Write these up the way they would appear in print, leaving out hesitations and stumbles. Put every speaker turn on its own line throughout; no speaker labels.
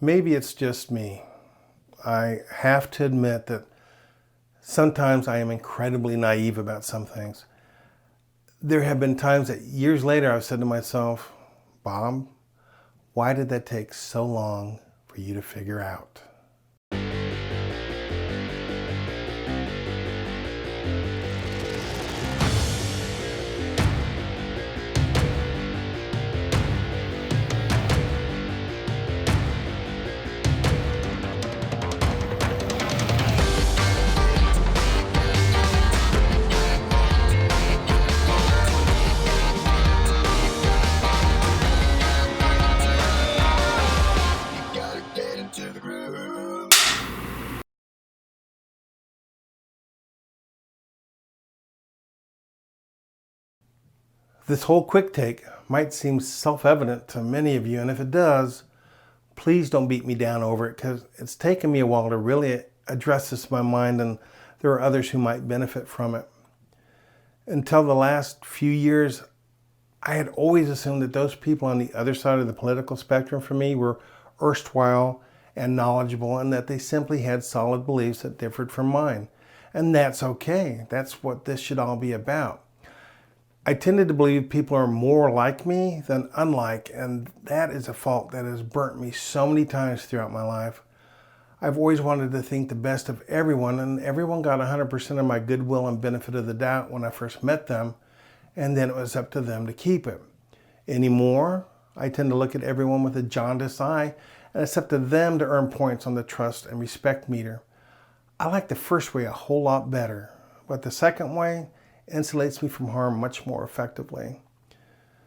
Maybe it's just me. I have to admit that sometimes I am incredibly naive about some things. There have been times that years later I've said to myself, Bob, why did that take so long for you to figure out? This whole quick take might seem self-evident to many of you, and if it does, please don't beat me down over it, because it's taken me a while to really address this in my mind, and there are others who might benefit from it. Until the last few years, I had always assumed that those people on the other side of the political spectrum for me were erstwhile and knowledgeable, and that they simply had solid beliefs that differed from mine. And that's okay. That's what this should all be about. I tended to believe people are more like me than unlike, and that is a fault that has burnt me so many times throughout my life. I've always wanted to think the best of everyone, and everyone got 100% of my goodwill and benefit of the doubt when I first met them, and then it was up to them to keep it. Anymore, I tend to look at everyone with a jaundiced eye, and it's up to them to earn points on the trust and respect meter. I like the first way a whole lot better, but the second way insulates me from harm much more effectively.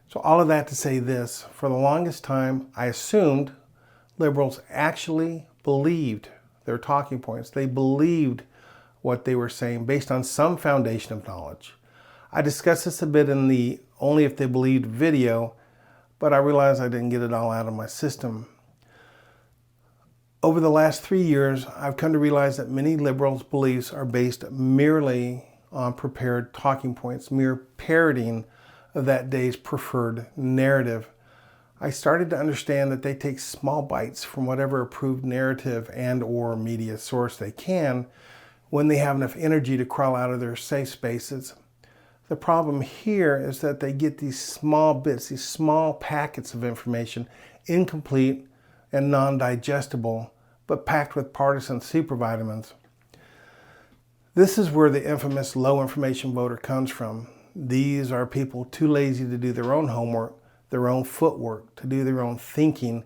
So all of that to say this, for the longest time, I assumed liberals actually believed their talking points. They believed what they were saying based on some foundation of knowledge. I discussed this a bit in the Only If They Believed video, but I realized I didn't get it all out of my system. Over the last 3 years, I've come to realize that many liberals' beliefs are based merely on prepared talking points, mere parroting of that day's preferred narrative. I started to understand that they take small bites from whatever approved narrative and or media source they can when they have enough energy to crawl out of their safe spaces. The problem here is that they get these small bits, these small packets of information, incomplete and non-digestible, but packed with partisan supervitamins. This is where the infamous low information voter comes from. These are people too lazy to do their own homework, their own footwork, to do their own thinking,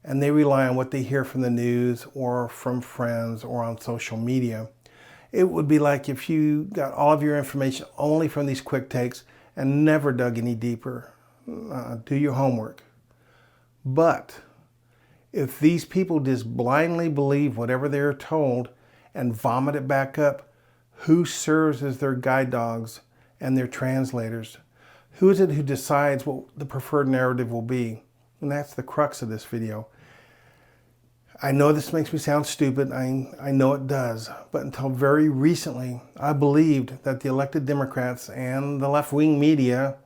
and they rely on what they hear from the news or from friends or on social media. It would be like if you got all of your information only from these quick takes and never dug any deeper. Do your homework. But if these people just blindly believe whatever they're told and vomit it back up, who serves as their guide dogs and their translators? Who is it who decides what the preferred narrative will be? And that's the crux of this video. I know this makes me sound stupid. I know it does. But until very recently, I believed that the elected Democrats and the left-wing media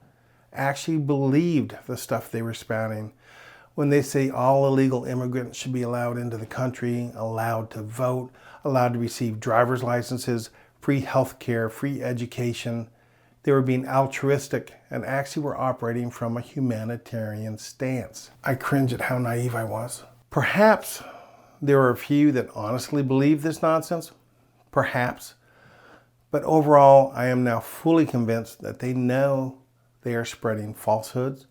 actually believed the stuff they were spouting. When they say all illegal immigrants should be allowed into the country, allowed to vote, allowed to receive driver's licenses, free health care, free education, they were being altruistic and actually were operating from a humanitarian stance. I cringe at how naive I was. Perhaps there are a few that honestly believe this nonsense. Perhaps. But overall, I am now fully convinced that they know they are spreading falsehoods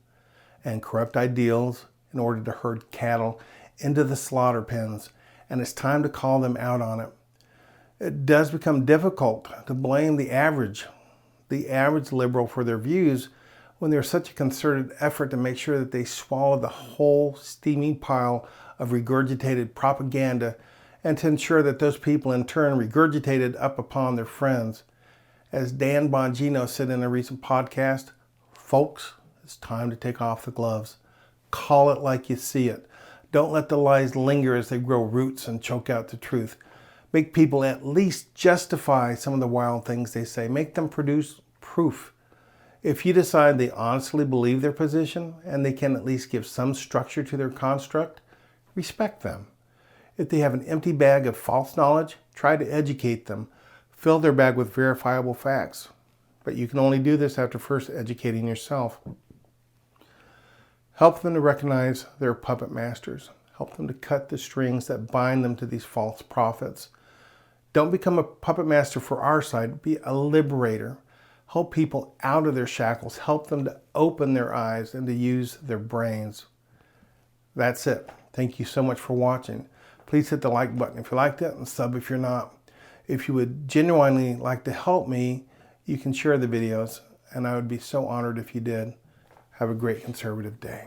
and corrupt ideals in order to herd cattle into the slaughter pens, and it's time to call them out on it. It does become difficult to blame the average liberal for their views when there's such a concerted effort to make sure that they swallow the whole steaming pile of regurgitated propaganda and to ensure that those people in turn regurgitated up upon their friends. As Dan Bongino said in a recent podcast, folks, it's time to take off the gloves. Call it like you see it. Don't let the lies linger as they grow roots and choke out the truth. Make people at least justify some of the wild things they say. Make them produce proof. If you decide they honestly believe their position and they can at least give some structure to their construct, respect them. If they have an empty bag of false knowledge, try to educate them. Fill their bag with verifiable facts. But you can only do this after first educating yourself. Help them to recognize their puppet masters. Help them to cut the strings that bind them to these false prophets. Don't become a puppet master for our side. Be a liberator. Help people out of their shackles. Help them to open their eyes and to use their brains. That's it. Thank you so much for watching. Please hit the like button if you liked it and sub if you're not. If you would genuinely like to help me, you can share the videos, and I would be so honored if you did. Have a great conservative day.